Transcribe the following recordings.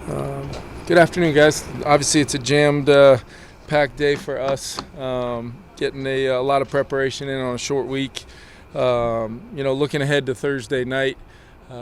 Good afternoon, guys. Obviously, it's a jammed, packed day for us. Getting a lot of preparation in on a short week. Looking ahead to Thursday night,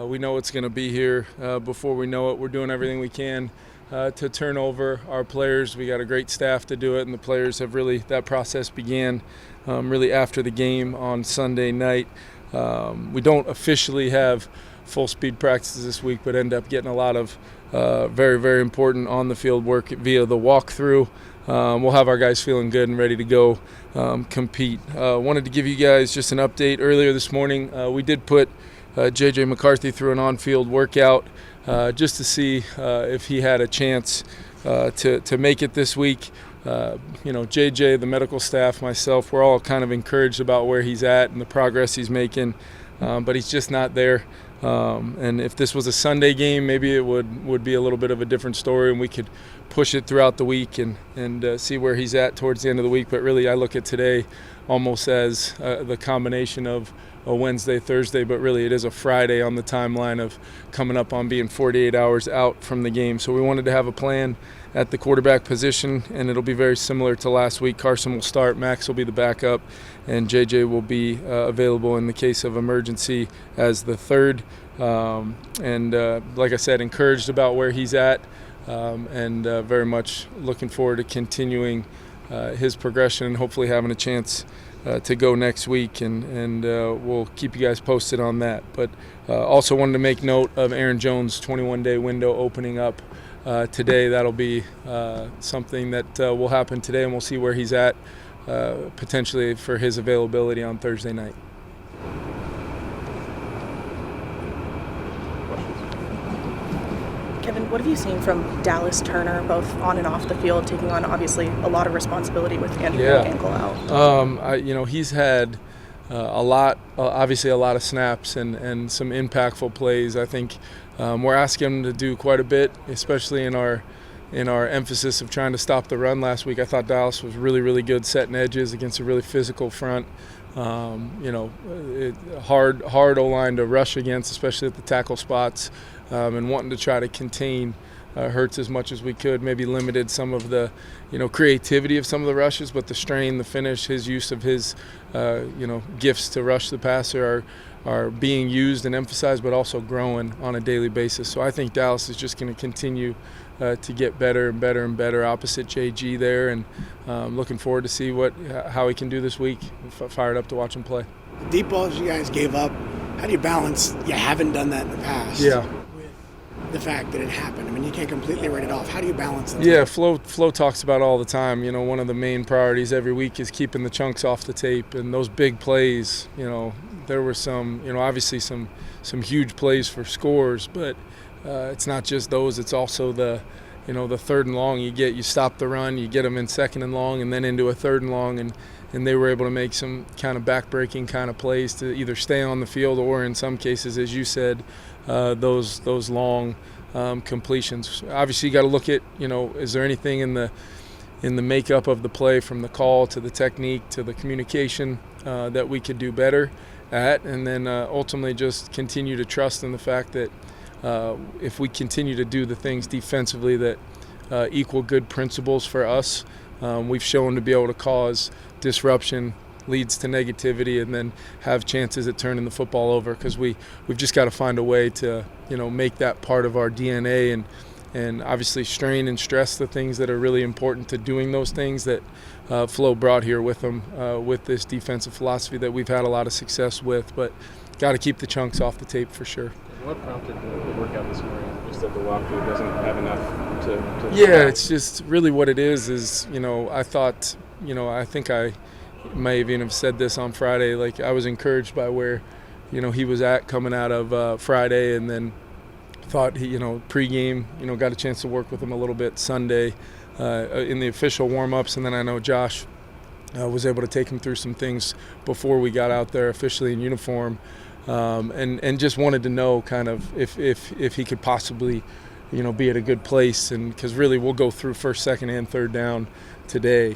we know it's going to be here before we know it. We're doing everything we can to turn over our players. We got a great staff to do it, and the players have really, that process began really after the game on Sunday night. We don't officially have full speed practices this week, but end up getting a lot of very, very important on the field work via the walkthrough. We'll have our guys feeling good and ready to go compete. Wanted to give you guys just an update. Earlier this morning, we did put J.J. McCarthy through an on-field workout just to see if he had a chance to make it this week. J.J., the medical staff, myself, we're all kind of encouraged about where he's at and the progress he's making, but he's just not there. And if this was a Sunday game, maybe it would be a little bit of a different story, and we could push it throughout the week and see where he's at towards the end of the week. But really, I look at today almost as the combination of a Wednesday, Thursday, but really it is a Friday on the timeline of coming up on being 48 hours out from the game. So we wanted to have a plan at the quarterback position, and it'll be very similar to last week. Carson will start, Max will be the backup, and JJ will be available in the case of emergency as the third. Like I said, encouraged about where he's at, and very much looking forward to continuing his progression and hopefully having a chance to go next week, and we'll keep you guys posted on that. But also wanted to make note of Aaron Jones' 21-day window opening up today. That'll be something that will happen today, and we'll see where he's at potentially for his availability on Thursday night. Kevin, what have you seen from Dallas Turner, both on and off the field, taking on obviously a lot of responsibility with Andrew ankle out? He's had obviously a lot of snaps and some impactful plays. I think we're asking him to do quite a bit, especially in our emphasis of trying to stop the run last week. I thought Dallas was really, really good setting edges against a really physical front. Hard O-line to rush against, especially at the tackle spots, and wanting to try to contain Hurts as much as we could. Maybe limited some of the, creativity of some of the rushes, but the strain, the finish, his use of his, gifts to rush the passer are being used and emphasized, but also growing on a daily basis. So I think Dallas is just going to continue to get better and better and better opposite JG there, and looking forward to see how he can do this week. Fired up to watch him play. Deep balls you guys gave up, how do you balance you haven't done that in the past? Yeah. The fact that it happened. I mean, you can't completely write it off. How do you balance that? Yeah, Flo talks about all the time. One of the main priorities every week is keeping the chunks off the tape, and those big plays. There were some, obviously some huge plays for scores, but it's not just those. It's also the third and long. You stop the run, you get them in second and long, and then into a third and long, and they were able to make some kind of back-breaking kind of plays to either stay on the field or, in some cases, as you said, those long completions. Obviously, you got to look at, is there anything in the makeup of the play, from the call to the technique to the communication, that we could do better at, and then ultimately just continue to trust in the fact that if we continue to do the things defensively that equal good principles for us, we've shown to be able to cause disruption, leads to negativity, and then have chances at turning the football over, because we've just got to find a way to make that part of our DNA, and obviously strain and stress the things that are really important to doing those things that Flo brought here with them with this defensive philosophy that we've had a lot of success with, but got to keep the chunks off the tape for sure. What prompted the workout this morning? Just that the walkthrough doesn't have enough to Yeah, it's just really what it is I thought, I think I may even have said this on Friday, like I was encouraged by where, he was at coming out of Friday, and then thought he, pregame, got a chance to work with him a little bit Sunday in the official warm-ups, and then I know Josh was able to take him through some things before we got out there officially in uniform, and just wanted to know kind of if he could possibly, be at a good place, and because really we'll go through first, second, and third down today.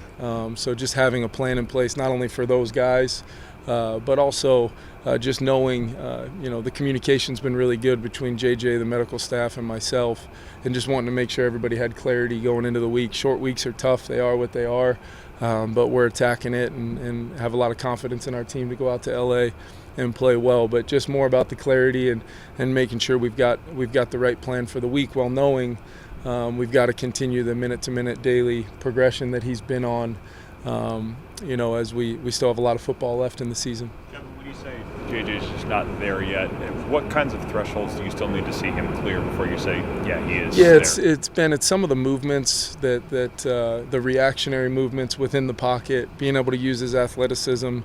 So just having a plan in place, not only for those guys, but also just knowing, the communication's been really good between JJ, the medical staff, and myself, and just wanting to make sure everybody had clarity going into the week. Short weeks are tough. They are what they are, but we're attacking it and have a lot of confidence in our team to go out to LA and play well. But just more about the clarity and making sure we've got the right plan for the week, while knowing we've got to continue the minute-to-minute daily progression that he's been on, as we still have a lot of football left in the season. Kevin, when you say JJ's just not there yet, what kinds of thresholds do you still need to see him clear before you say, yeah, he is there? It's some of the movements that the reactionary movements within the pocket, being able to use his athleticism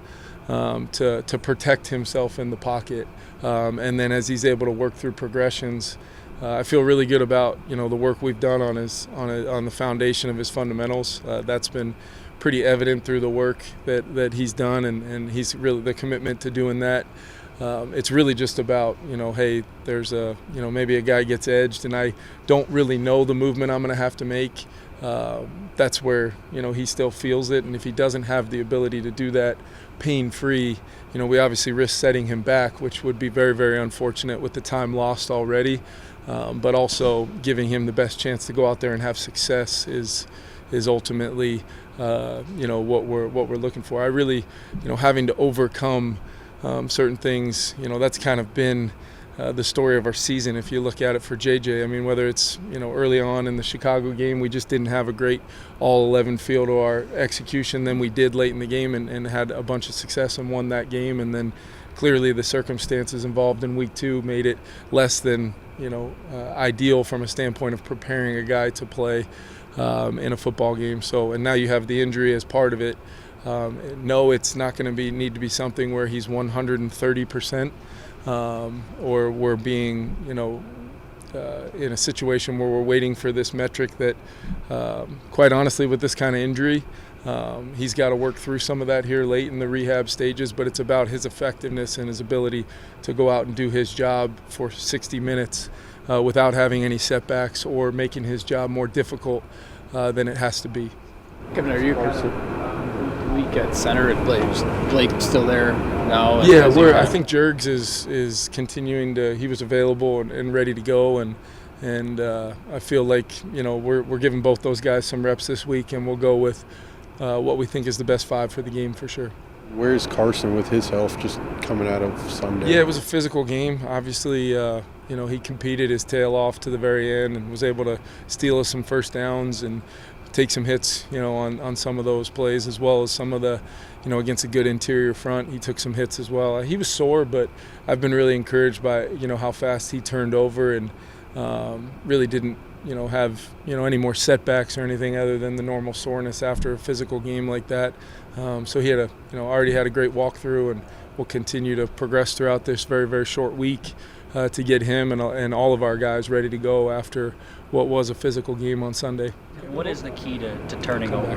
to protect himself in the pocket, and then as he's able to work through progressions, I feel really good about the work we've done on the foundation of his fundamentals. That's been pretty evident through the work that he's done, and he's really the commitment to doing that. It's really just about hey, there's maybe a guy gets edged and I don't really know the movement I'm going to have to make. That's where he still feels it, and if he doesn't have the ability to do that pain-free, we obviously risk setting him back, which would be very, very unfortunate with the time lost already. But also giving him the best chance to go out there and have success is ultimately what we're looking for. I really having to overcome certain things, that's kind of been the story of our season. If you look at it for JJ, I mean, whether it's early on in the Chicago game, we just didn't have a great all 11 feel to our execution. Then we did late in the game and had a bunch of success and won that game. And then clearly the circumstances involved in week 2 made it less than ideal from a standpoint of preparing a guy to play in a football game. So, and now you have the injury as part of it. No, it's not going to need to be something where he's 130%, or we're being, in a situation where we're waiting for this metric that, quite honestly, with this kind of injury, he's got to work through some of that here late in the rehab stages, but it's about his effectiveness and his ability to go out and do his job for 60 minutes without having any setbacks or making his job more difficult than it has to be. Kevin, are you week at center? Is Blake still there now? Yeah, I think Jergs is continuing to. He was available and ready to go, and I feel like we're giving both those guys some reps this week, and we'll go with what we think is the best 5 for the game for sure. Where's Carson with his health just coming out of Sunday? Yeah, it was a physical game. Obviously, he competed his tail off to the very end and was able to steal us some first downs and take some hits, on some of those plays, as well as some of the, against a good interior front. He took some hits as well. He was sore, but I've been really encouraged by, how fast he turned over and really didn't, have, any more setbacks or anything other than the normal soreness after a physical game like that. So he had already had a great walkthrough, and we'll continue to progress throughout this very, very short week to get him and all of our guys ready to go after what was a physical game on Sunday. What is the key to turning over?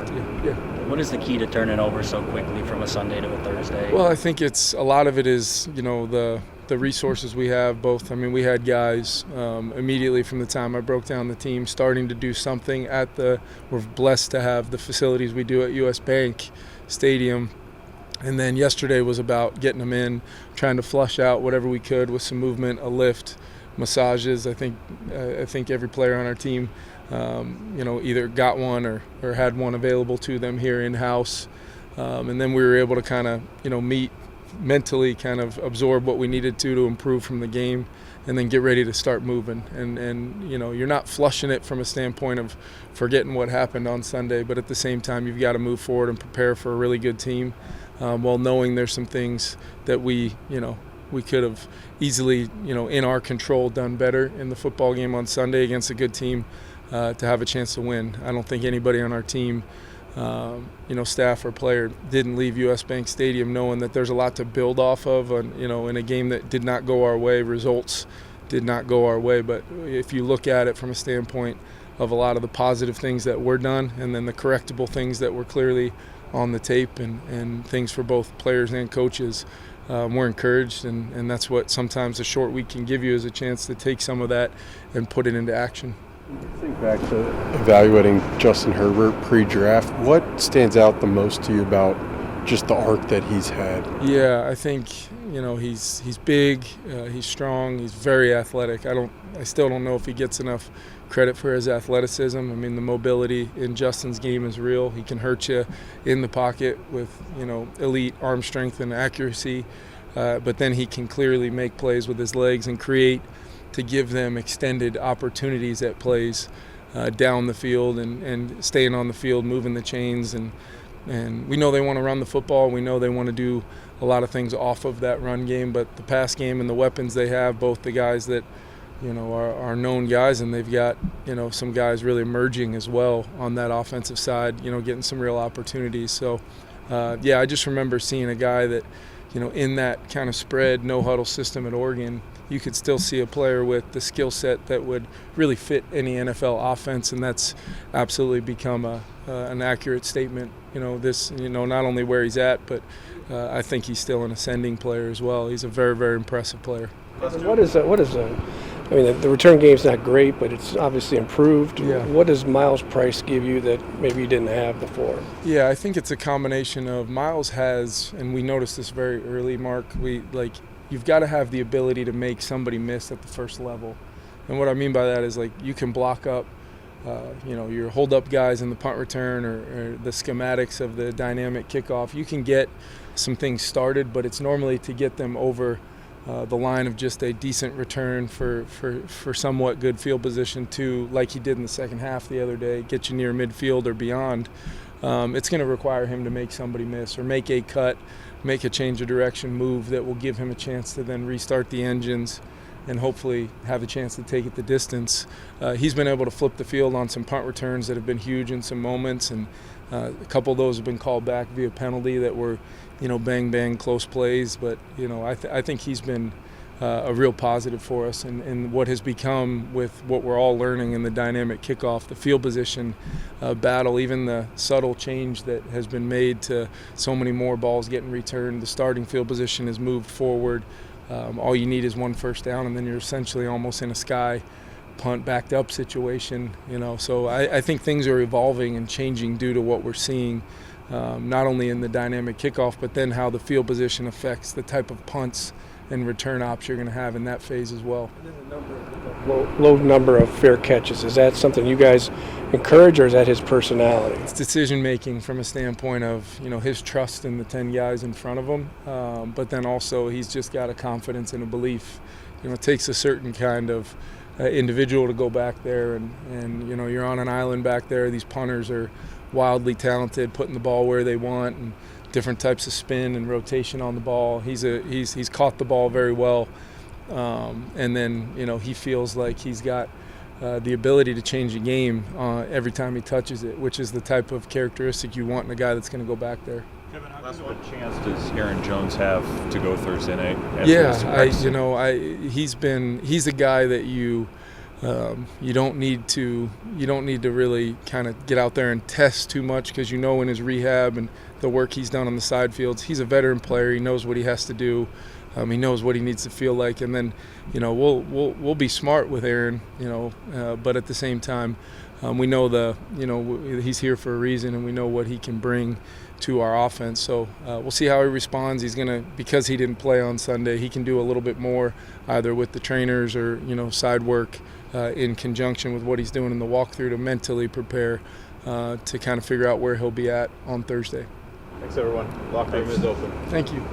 Yeah. What is the key to turning over so quickly from a Sunday to a Thursday? Well, I think a lot of it is, the resources we have both. I mean, we had guys immediately from the time I broke down the team starting to do something we're blessed to have the facilities we do at US Bank Stadium. And then yesterday was about getting them in, trying to flush out whatever we could with some movement, a lift, massages. I think every player on our team, either got one or had one available to them here in-house. And then we were able to kind of, meet mentally, kind of absorb what we needed to improve from the game, and then get ready to start moving. And you're not flushing it from a standpoint of forgetting what happened on Sunday, but at the same time, you've got to move forward and prepare for a really good team, while knowing there's some things that we could have easily, in our control, done better in the football game on Sunday against a good team to have a chance to win. I don't think anybody on our team, staff or player, didn't leave US Bank Stadium knowing that there's a lot to build off of, in a game that did not go our way. Results did not go our way, but if you look at it from a standpoint of a lot of the positive things that were done and then the correctable things that were clearly on the tape and things for both players and coaches, we're encouraged, and that's what sometimes a short week can give you, is a chance to take some of that and put it into action. Think back to evaluating Justin Herbert pre-draft. What stands out the most to you about just the arc that he's had. Yeah, I think he's big, he's strong, he's very athletic. I still don't know if he gets enough credit for his athleticism. I mean, the mobility in Justin's game is real. He can hurt you in the pocket with elite arm strength and accuracy, but then he can clearly make plays with his legs and create to give them extended opportunities at plays down the field and staying on the field, moving the chains. And we know they want to run the football. We know they want to do a lot of things off of that run game, but the pass game and the weapons they have, both the guys that are known guys, and they've got some guys really emerging as well on that offensive side, getting some real opportunities. So I just remember seeing a guy that in that kind of spread no huddle system at Oregon, you could still see a player with the skill set that would really fit any NFL offense, and that's absolutely become an accurate statement. Not only where he's at, but I think he's still an ascending player as well. He's a very, very impressive player. I mean, the return game's not great, but it's obviously improved. Yeah. What does Miles Price give you that maybe you didn't have before? Yeah, I think it's a combination of Miles has, and we noticed this very early, Mark, you've got to have the ability to make somebody miss at the first level. And what I mean by that is you can block up your hold-up guys in the punt return or the schematics of the dynamic kickoff. You can get some things started, but it's normally to get them over the line of just a decent return for somewhat good field position to, like he did in the second half the other day, get you near midfield or beyond. It's going to require him to make somebody miss or make a cut, make a change of direction move that will give him a chance to then restart the engines and hopefully have a chance to take it the distance. He's been able to flip the field on some punt returns that have been huge in some moments, and a couple of those have been called back via penalty that were, bang, bang, close plays. But, I think he's been a real positive for us and what has become with what we're all learning in the dynamic kickoff, the field position battle, even the subtle change that has been made to so many more balls getting returned. The starting field position has moved forward. All you need is one first down, and then you're essentially almost in a sky punt backed up situation. So I think things are evolving and changing due to what we're seeing, not only in the dynamic kickoff, but then how the field position affects the type of punts and return ops you're going to have in that phase as well. Low number of fair catches. Is that something you guys encourage, or is that his personality? It's decision making from a standpoint of his trust in the 10 guys in front of him, but then also he's just got a confidence and a belief. It takes a certain kind of individual to go back there, and you're on an island back there. These punters are wildly talented, putting the ball where they want, and different types of spin and rotation on the ball. He's caught the ball very well, and then he feels like he's got the ability to change a game every time he touches it, which is the type of characteristic you want in a guy that's going to go back there. Kevin, what chance does Aaron Jones have to go Thursday night? He's a guy that you don't need to really kind of get out there and test too much, because in his rehab and the work he's done on the side fields, he's a veteran player. He knows what he has to do. He knows what he needs to feel like, and then we'll be smart with Aaron. But at the same time, we know he's here for a reason, and we know what he can bring to our offense. So we'll see how he responds. He's because he didn't play on Sunday, he can do a little bit more either with the trainers or side work in conjunction with what he's doing in the walkthrough to mentally prepare to kind of figure out where he'll be at on Thursday. Thanks, everyone. Locker room is open. Thank you.